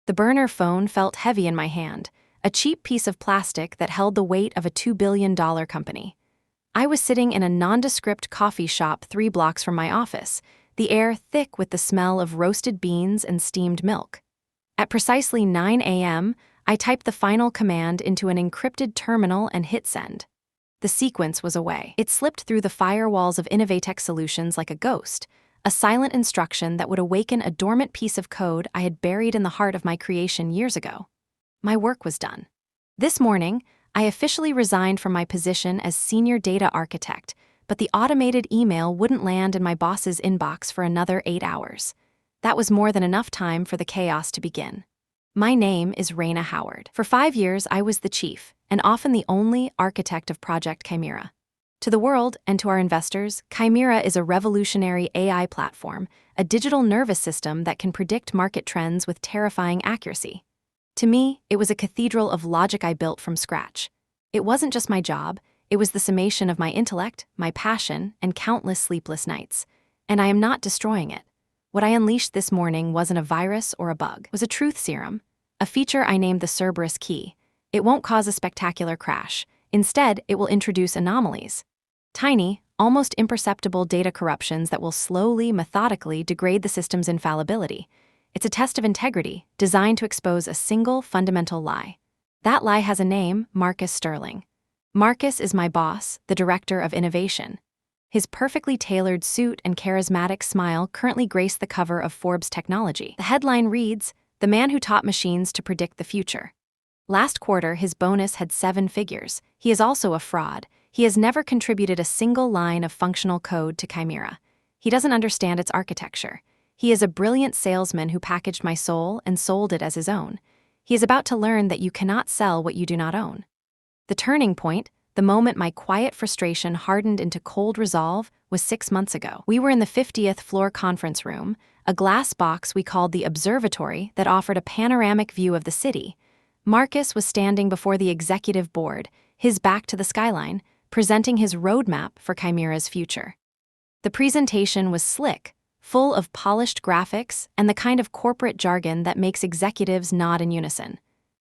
The burner phone felt heavy in my hand, a cheap piece of plastic that held the weight of a $2 billion company. I was sitting in a nondescript coffee shop 3 blocks from my office, the air thick with the smell of roasted beans and steamed milk. At precisely 9 a.m., I typed the final command into an encrypted terminal and hit send. The sequence was away. It slipped through the firewalls of Innovatech Solutions like a ghost, a silent instruction that would awaken a dormant piece of code I had buried in the heart of my creation years ago. My work was done. This morning, I officially resigned from my position as senior data architect, but the automated email wouldn't land in my boss's inbox for another 8 hours. That was more than enough time for the chaos to begin. My name is Raina Howard. For 5 years, I was the chief, and often the only architect of Project Chimera. To the world and to our investors, Chimera is a revolutionary AI platform, a digital nervous system that can predict market trends with terrifying accuracy. To me, it was a cathedral of logic I built from scratch. It wasn't just my job, it was the summation of my intellect, my passion, and countless sleepless nights. And I am not destroying it. What I unleashed this morning wasn't a virus or a bug. It was a truth serum, a feature I named the Cerberus key. It won't cause a spectacular crash. Instead, it will introduce anomalies. Tiny, almost imperceptible data corruptions that will slowly, methodically degrade the system's infallibility. It's a test of integrity, designed to expose a single fundamental lie. That lie has a name, Marcus Sterling. Marcus is my boss, the director of innovation. His perfectly tailored suit and charismatic smile currently grace the cover of Forbes Technology. The headline reads, "The man who taught machines to predict the future." Last quarter, his bonus had 7 figures. He is also a fraud. He has never contributed a single line of functional code to Chimera. He doesn't understand its architecture. He is a brilliant salesman who packaged my soul and sold it as his own. He is about to learn that you cannot sell what you do not own. The turning point, the moment my quiet frustration hardened into cold resolve, was 6 months ago. We were in the 50th floor conference room, a glass box we called the observatory that offered a panoramic view of the city. Marcus was standing before the executive board, his back to the skyline, presenting his roadmap for Chimera's future. The presentation was slick, full of polished graphics and the kind of corporate jargon that makes executives nod in unison.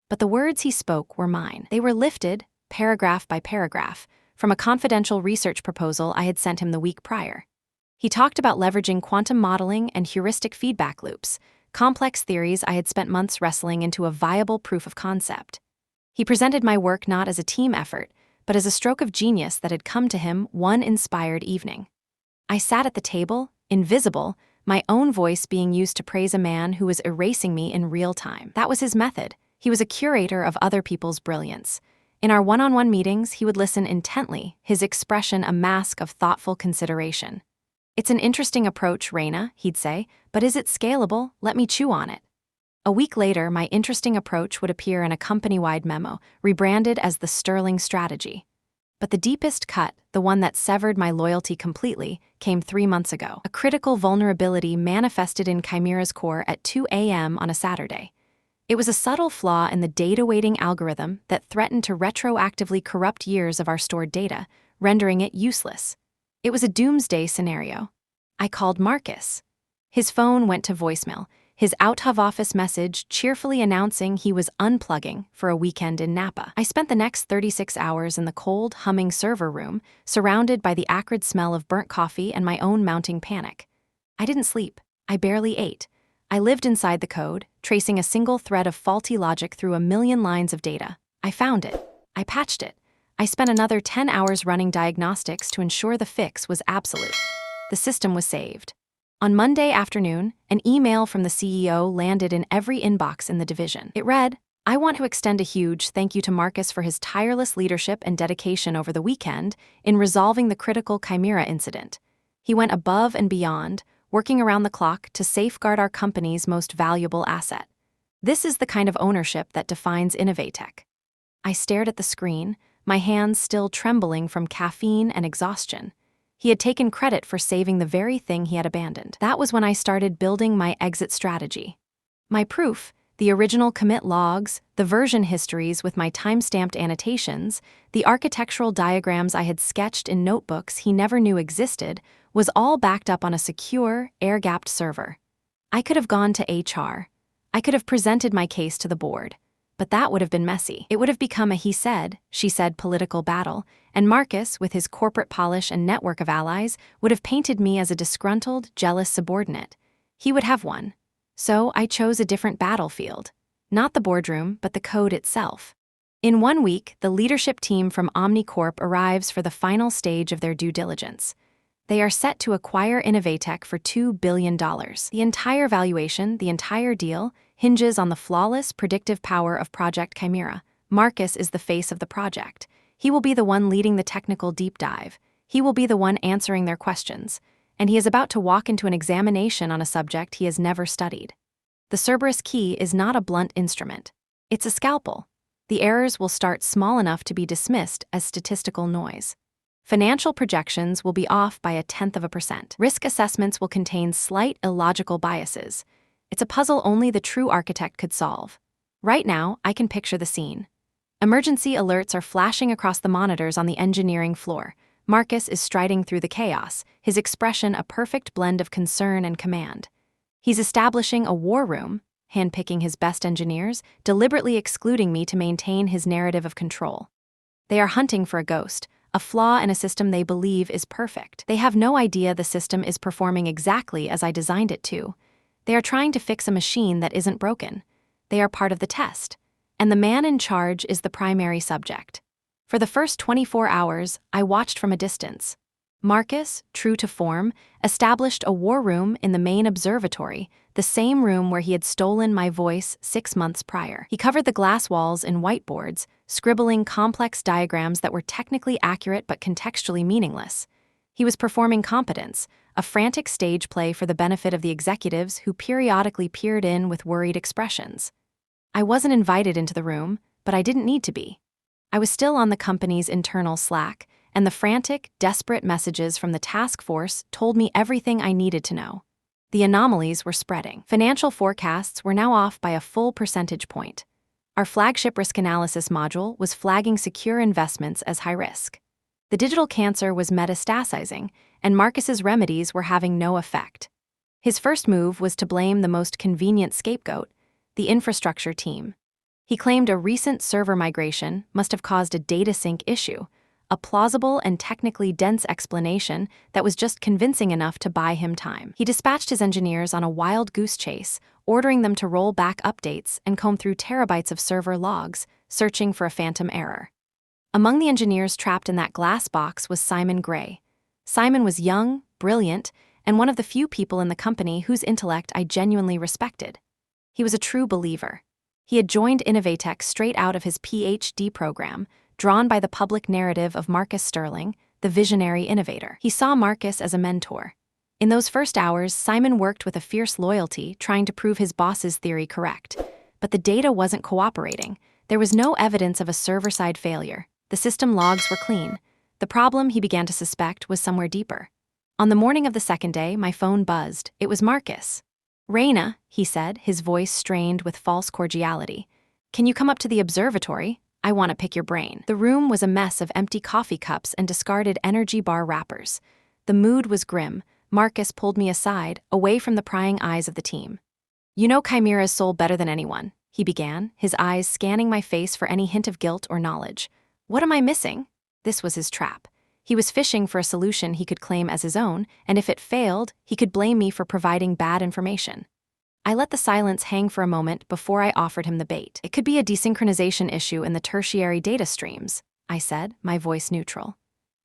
But the words he spoke were mine. They were lifted, paragraph by paragraph, from a confidential research proposal I had sent him the week prior. He talked about leveraging quantum modeling and heuristic feedback loops, complex theories I had spent months wrestling into a viable proof of concept. He presented my work not as a team effort, but as a stroke of genius that had come to him one inspired evening. I sat at the table, invisible, my own voice being used to praise a man who was erasing me in real time. That was his method. He was a curator of other people's brilliance. In our one-on-one meetings, he would listen intently, his expression a mask of thoughtful consideration. "It's an interesting approach, Raina," he'd say, "but is it scalable? Let me chew on it." A week later, my interesting approach would appear in a company-wide memo, rebranded as the Sterling Strategy. But the deepest cut, the one that severed my loyalty completely, came 3 months ago. A critical vulnerability manifested in Chimera's core at 2 a.m. on a Saturday. It was a subtle flaw in the data-weighting algorithm that threatened to retroactively corrupt years of our stored data, rendering it useless. It was a doomsday scenario. I called Marcus. His phone went to voicemail, his out-of-office message cheerfully announcing he was unplugging for a weekend in Napa. I spent the next 36 hours in the cold, humming server room, surrounded by the acrid smell of burnt coffee and my own mounting panic. I didn't sleep. I barely ate. I lived inside the code, tracing a single thread of faulty logic through a million lines of data. I found it. I patched it. I spent another 10 hours running diagnostics to ensure the fix was absolute. The system was saved. On Monday afternoon, an email from the CEO landed in every inbox in the division. It read, "I want to extend a huge thank you to Marcus for his tireless leadership and dedication over the weekend in resolving the critical Chimera incident. He went above and beyond, working around the clock to safeguard our company's most valuable asset. This is the kind of ownership that defines Innovatech." I stared at the screen, my hands still trembling from caffeine and exhaustion. He had taken credit for saving the very thing he had abandoned. That was when I started building my exit strategy. My proof, the original commit logs, the version histories with my time-stamped annotations, the architectural diagrams I had sketched in notebooks he never knew existed, was all backed up on a secure, air-gapped server. I could have gone to HR. I could have presented my case to the board. But that would have been messy. It would have become a he said, she said political battle, and Marcus, with his corporate polish and network of allies, would have painted me as a disgruntled, jealous subordinate. He would have won. So I chose a different battlefield. Not the boardroom, but the code itself. In 1 week, the leadership team from OmniCorp arrives for the final stage of their due diligence. They are set to acquire Innovatech for $2 billion. The entire valuation, the entire deal, hinges on the flawless, predictive power of Project Chimera. Marcus is the face of the project. He will be the one leading the technical deep dive. He will be the one answering their questions. And he is about to walk into an examination on a subject he has never studied. The Cerberus key is not a blunt instrument. It's a scalpel. The errors will start small enough to be dismissed as statistical noise. Financial projections will be off by 0.1%. Risk assessments will contain slight illogical biases. It's a puzzle only the true architect could solve. Right now, I can picture the scene. Emergency alerts are flashing across the monitors on the engineering floor. Marcus is striding through the chaos, his expression a perfect blend of concern and command. He's establishing a war room, handpicking his best engineers, deliberately excluding me to maintain his narrative of control. They are hunting for a ghost, a flaw in a system they believe is perfect. They have no idea the system is performing exactly as I designed it to. They are trying to fix a machine that isn't broken. They are part of the test. And the man in charge is the primary subject. For the first 24 hours, I watched from a distance. Marcus, true to form, established a war room in the main observatory, the same room where he had stolen my voice 6 months prior. He covered the glass walls in whiteboards, scribbling complex diagrams that were technically accurate but contextually meaningless. He was performing competence, a frantic stage play for the benefit of the executives who periodically peered in with worried expressions. I wasn't invited into the room, but I didn't need to be. I was still on the company's internal Slack, and the frantic, desperate messages from the task force told me everything I needed to know. The anomalies were spreading. Financial forecasts were now off by a full percentage point. Our flagship risk analysis module was flagging secure investments as high risk. The digital cancer was metastasizing, and Marcus's remedies were having no effect. His first move was to blame the most convenient scapegoat, the infrastructure team. He claimed a recent server migration must have caused a data sync issue, a plausible and technically dense explanation that was just convincing enough to buy him time. He dispatched his engineers on a wild goose chase, ordering them to roll back updates and comb through terabytes of server logs, searching for a phantom error. Among the engineers trapped in that glass box was Simon Gray. Simon was young, brilliant, and one of the few people in the company whose intellect I genuinely respected. He was a true believer. He had joined Innovatech straight out of his PhD program, drawn by the public narrative of Marcus Sterling, the visionary innovator. He saw Marcus as a mentor. In those first hours, Simon worked with a fierce loyalty, trying to prove his boss's theory correct. But the data wasn't cooperating. There was no evidence of a server-side failure. The system logs were clean. The problem, he began to suspect, was somewhere deeper. On the morning of the second day, my phone buzzed. It was Marcus. "Raina," he said, his voice strained with false cordiality. "Can you come up to the observatory? I want to pick your brain." The room was a mess of empty coffee cups and discarded energy bar wrappers. The mood was grim. Marcus pulled me aside, away from the prying eyes of the team. "You know Chimera's soul better than anyone," he began, his eyes scanning my face for any hint of guilt or knowledge. "What am I missing?" This was his trap. He was fishing for a solution he could claim as his own, and if it failed, he could blame me for providing bad information. I let the silence hang for a moment before I offered him the bait. "It could be a desynchronization issue in the tertiary data streams," I said, my voice neutral.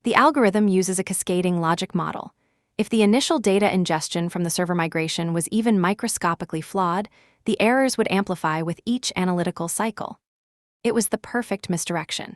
"The algorithm uses a cascading logic model. If the initial data ingestion from the server migration was even microscopically flawed, the errors would amplify with each analytical cycle." It was the perfect misdirection.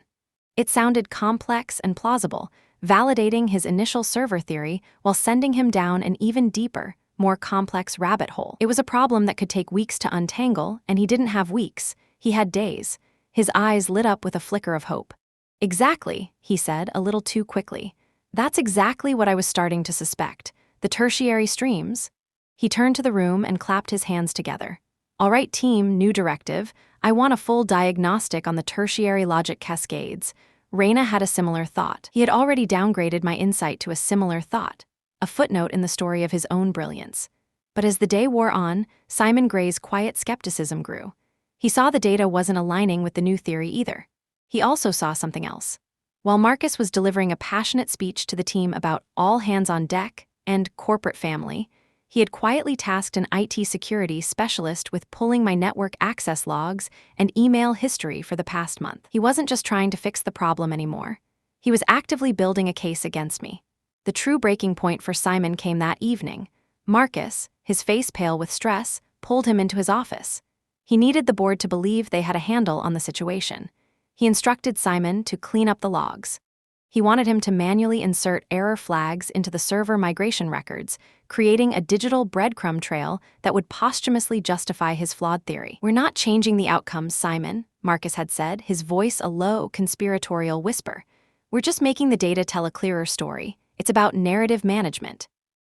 It sounded complex and plausible, validating his initial server theory while sending him down an even deeper, more complex rabbit hole. It was a problem that could take weeks to untangle, and he didn't have weeks. He had days. His eyes lit up with a flicker of hope. "Exactly," he said, a little too quickly. "That's exactly what I was starting to suspect. The tertiary streams." He turned to the room and clapped his hands together. "All right, team, new directive. I want a full diagnostic on the tertiary logic cascades." Raina had a similar thought. He had already downgraded my insight to a similar thought, a footnote in the story of his own brilliance. But as the day wore on, Simon Gray's quiet skepticism grew. He saw the data wasn't aligning with the new theory either. He also saw something else. While Marcus was delivering a passionate speech to the team about all hands on deck and corporate family, he had quietly tasked an IT security specialist with pulling my network access logs and email history for the past month. He wasn't just trying to fix the problem anymore. He was actively building a case against me. The true breaking point for Simon came that evening. Marcus, his face pale with stress, pulled him into his office. He needed the board to believe they had a handle on the situation. He instructed Simon to clean up the logs. He wanted him to manually insert error flags into the server migration records, creating a digital breadcrumb trail that would posthumously justify his flawed theory. "We're not changing the outcomes, Simon," Marcus had said, his voice a low, conspiratorial whisper. "We're just making the data tell a clearer story. It's about narrative management."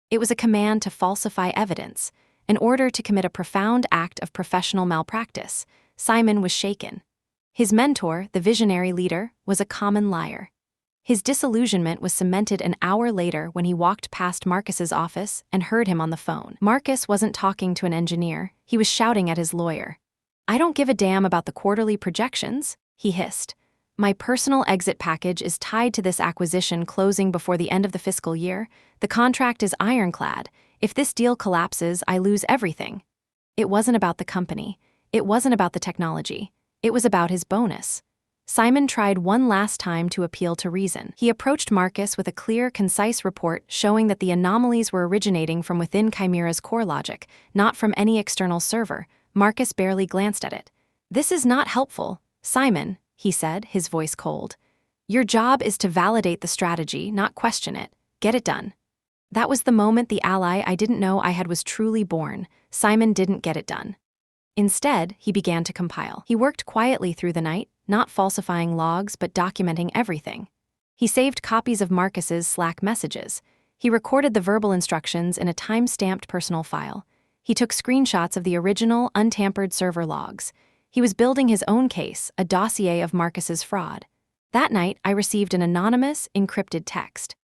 It was a command to falsify evidence, an order to commit a profound act of professional malpractice. Simon was shaken. His mentor, the visionary leader, was a common liar. His disillusionment was cemented an hour later when he walked past Marcus's office and heard him on the phone. Marcus wasn't talking to an engineer, he was shouting at his lawyer. "I don't give a damn about the quarterly projections," he hissed. "My personal exit package is tied to this acquisition closing before the end of the fiscal year. The contract is ironclad. If this deal collapses, I lose everything." It wasn't about the company. It wasn't about the technology. It was about his bonus. Simon tried one last time to appeal to reason. He approached Marcus with a clear, concise report showing that the anomalies were originating from within Chimera's core logic, not from any external server. Marcus barely glanced at it. "This is not helpful, Simon," he said, his voice cold. "Your job is to validate the strategy, not question it. Get it done." That was the moment the ally I didn't know I had was truly born. Simon didn't get it done. Instead, he began to compile. He worked quietly through the night, not falsifying logs but documenting everything. He saved copies of Marcus's Slack messages. He recorded the verbal instructions in a time-stamped personal file. He took screenshots of the original, untampered server logs. He was building his own case, a dossier of Marcus's fraud. That night, I received an anonymous, encrypted text.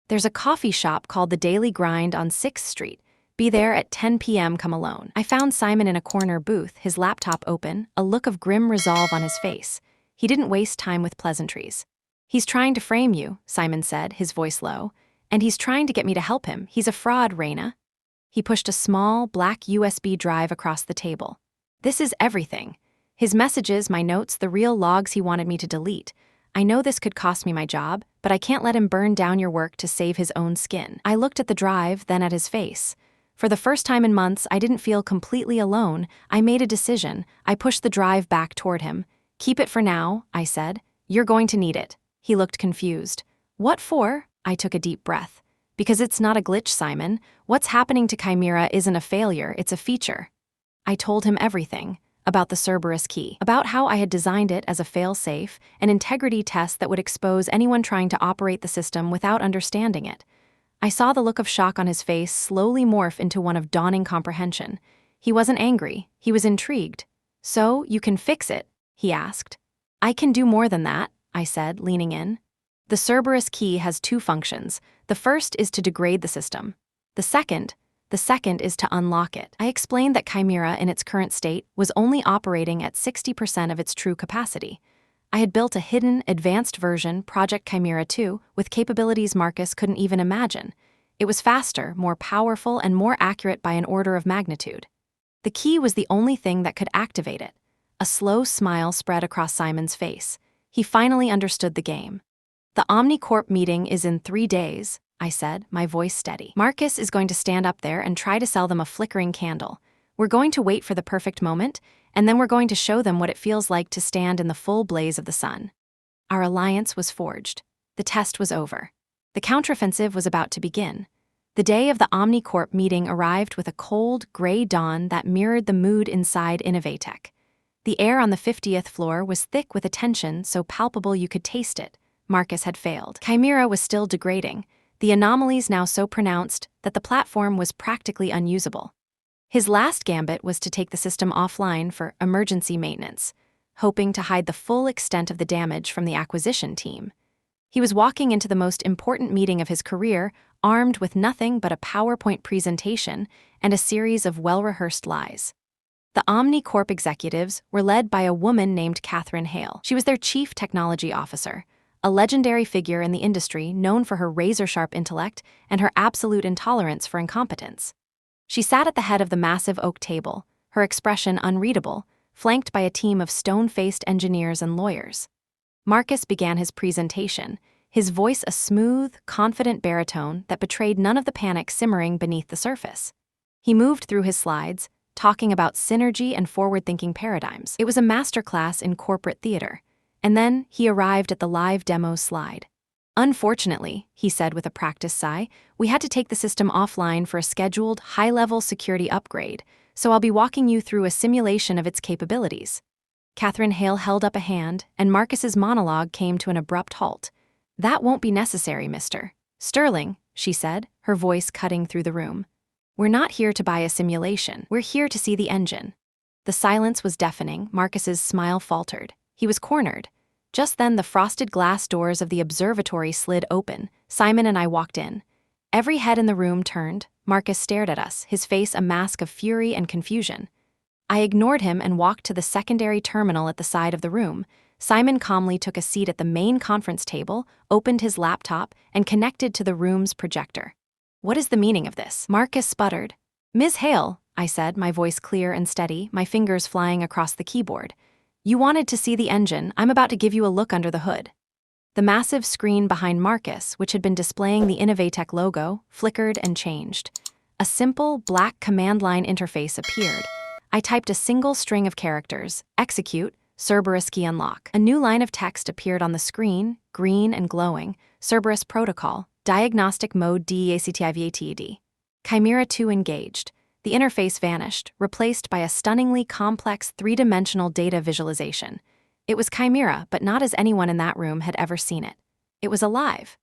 "There's a coffee shop called The Daily Grind on 6th Street. Be there at 10 p.m. Come alone." I found Simon in a corner booth, his laptop open, a look of grim resolve on his face. He didn't waste time with pleasantries. "He's trying to frame you," Simon said, his voice low. "And he's trying to get me to help him. He's a fraud, Raina." He pushed a small, black USB drive across the table. "This is everything. His messages, my notes, the real logs he wanted me to delete. I know this could cost me my job, but I can't let him burn down your work to save his own skin." I looked at the drive, then at his face. For the first time in months, I didn't feel completely alone. I made a decision. I pushed the drive back toward him. "Keep it for now," I said. "You're going to need it." He looked confused. "What for?" I took a deep breath. "Because it's not a glitch, Simon. What's happening to Chimera isn't a failure, it's a feature." I told him everything. About the Cerberus key, about how I had designed it as a fail-safe, an integrity test that would expose anyone trying to operate the system without understanding it. I saw the look of shock on his face slowly morph into one of dawning comprehension. He wasn't angry, he was intrigued. "So, you can fix it?" he asked. "I can do more than that," I said, leaning in. "The Cerberus key has two functions. The first is to degrade the system. The second is to unlock it." I explained that Chimera, in its current state, was only operating at 60% of its true capacity. I had built a hidden, advanced version, Project Chimera 2, with capabilities Marcus couldn't even imagine. It was faster, more powerful, and more accurate by an order of magnitude. The key was the only thing that could activate it. A slow smile spread across Simon's face. He finally understood the game. "The OmniCorp meeting is in 3 days," I said, my voice steady. "Marcus is going to stand up there and try to sell them a flickering candle. We're going to wait for the perfect moment, and then we're going to show them what it feels like to stand in the full blaze of the sun." Our alliance was forged. The test was over. The counteroffensive was about to begin. The day of the OmniCorp meeting arrived with a cold, gray dawn that mirrored the mood inside Innovatech. The air on the 50th floor was thick with a tension so palpable you could taste it. Marcus had failed. Chimera was still degrading, the anomalies now so pronounced that the platform was practically unusable. His last gambit was to take the system offline for emergency maintenance, hoping to hide the full extent of the damage from the acquisition team. He was walking into the most important meeting of his career, armed with nothing but a PowerPoint presentation and a series of well-rehearsed lies. The OmniCorp executives were led by a woman named Catherine Hale. She was their chief technology officer, a legendary figure in the industry known for her razor-sharp intellect and her absolute intolerance for incompetence. She sat at the head of the massive oak table, her expression unreadable, flanked by a team of stone-faced engineers and lawyers. Marcus began his presentation, his voice a smooth, confident baritone that betrayed none of the panic simmering beneath the surface. He moved through his slides, talking about synergy and forward-thinking paradigms. It was a masterclass in corporate theater. And then he arrived at the live demo slide. "Unfortunately," he said with a practiced sigh, "we had to take the system offline for a scheduled, high-level security upgrade, so I'll be walking you through a simulation of its capabilities." Catherine Hale held up a hand, and Marcus's monologue came to an abrupt halt. "That won't be necessary, Mr. Sterling," she said, her voice cutting through the room. "We're not here to buy a simulation. We're here to see the engine." The silence was deafening. Marcus's smile faltered. He was cornered. Just then, the frosted glass doors of the observatory slid open. Simon and I walked in. Every head in the room turned. Marcus stared at us, his face a mask of fury and confusion. I ignored him and walked to the secondary terminal at the side of the room. Simon calmly took a seat at the main conference table, opened his laptop, and connected to the room's projector. "What is the meaning of this?" Marcus sputtered. "Ms. Hale," I said, my voice clear and steady, my fingers flying across the keyboard. "You wanted to see the engine. I'm about to give you a look under the hood." The massive screen behind Marcus, which had been displaying the Innovatech logo, flickered and changed. A simple, black command line interface appeared. I typed a single string of characters: execute, Cerberus key unlock. A new line of text appeared on the screen, green and glowing: Cerberus protocol, diagnostic mode DEACTIVATED. Chimera 2 engaged. The interface vanished, replaced by a stunningly complex three-dimensional data visualization. It was Chimera, but not as anyone in that room had ever seen it. It was alive.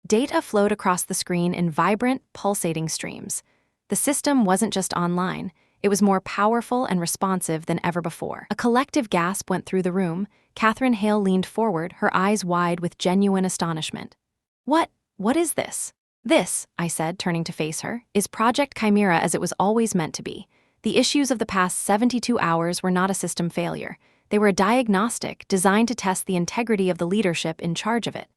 Data flowed across the screen in vibrant, pulsating streams. The system wasn't just online. It was more powerful and responsive than ever before. A collective gasp went through the room. Catherine Hale leaned forward, her eyes wide with genuine astonishment. What is this?" "This," I said, turning to face her, "is Project Chimera as it was always meant to be. The issues of the past 72 hours were not a system failure. They were a diagnostic designed to test the integrity of the leadership in charge of it."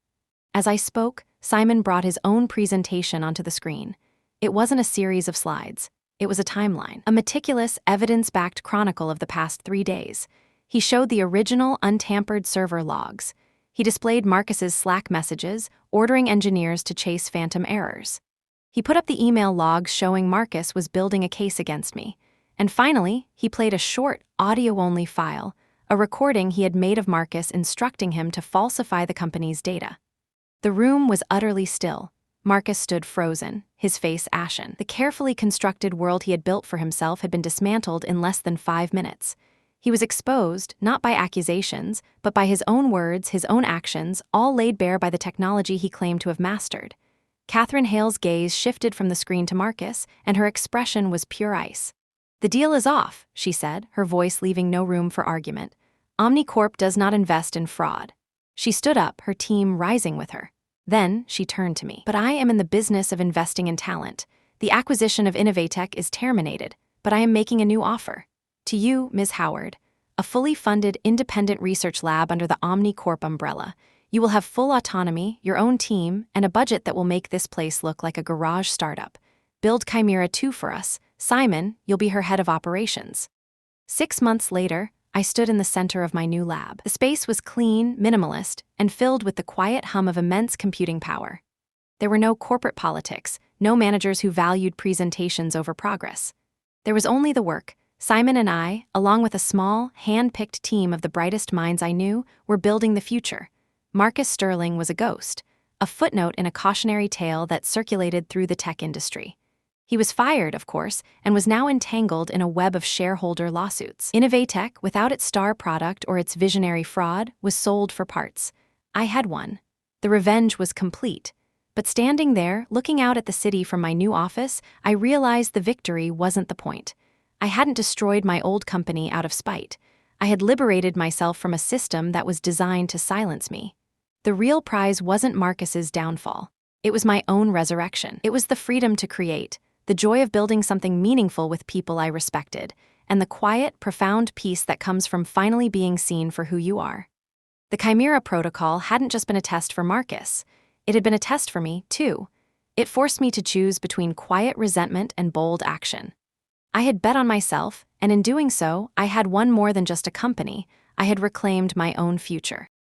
As I spoke, Simon brought his own presentation onto the screen. It wasn't a series of slides. It was a timeline, a meticulous, evidence-backed chronicle of the past 3 days. He showed the original, untampered server logs. He displayed Marcus's Slack messages, ordering engineers to chase phantom errors. He put up the email logs showing Marcus was building a case against me. And finally, he played a short, audio-only file, a recording he had made of Marcus instructing him to falsify the company's data. The room was utterly still. Marcus stood frozen, his face ashen. The carefully constructed world he had built for himself had been dismantled in less than 5 minutes. He was exposed, not by accusations, but by his own words, his own actions, all laid bare by the technology he claimed to have mastered. Catherine Hale's gaze shifted from the screen to Marcus, and her expression was pure ice. "The deal is off," she said, her voice leaving no room for argument. "OmniCorp does not invest in fraud." She stood up, her team rising with her. Then she turned to me. "But I am in the business of investing in talent. The acquisition of Innovatech is terminated, but I am making a new offer. To you, Ms. Howard, a fully funded independent research lab under the OmniCorp umbrella. You will have full autonomy, your own team, and a budget that will make this place look like a garage startup. Build Chimera 2 for us. Simon, you'll be her head of operations." 6 months later, I stood in the center of my new lab. The space was clean, minimalist, and filled with the quiet hum of immense computing power. There were no corporate politics, no managers who valued presentations over progress. There was only the work. Simon and I, along with a small, hand-picked team of the brightest minds I knew, were building the future. Marcus Sterling was a ghost, a footnote in a cautionary tale that circulated through the tech industry. He was fired, of course, and was now entangled in a web of shareholder lawsuits. Innovatech, without its star product or its visionary fraud, was sold for parts. I had won. The revenge was complete. But standing there, looking out at the city from my new office, I realized the victory wasn't the point. I hadn't destroyed my old company out of spite. I had liberated myself from a system that was designed to silence me. The real prize wasn't Marcus's downfall. It was my own resurrection. It was the freedom to create, the joy of building something meaningful with people I respected, and the quiet, profound peace that comes from finally being seen for who you are. The Chimera Protocol hadn't just been a test for Marcus. It had been a test for me, too. It forced me to choose between quiet resentment and bold action. I had bet on myself, and in doing so, I had won more than just a company. I had reclaimed my own future.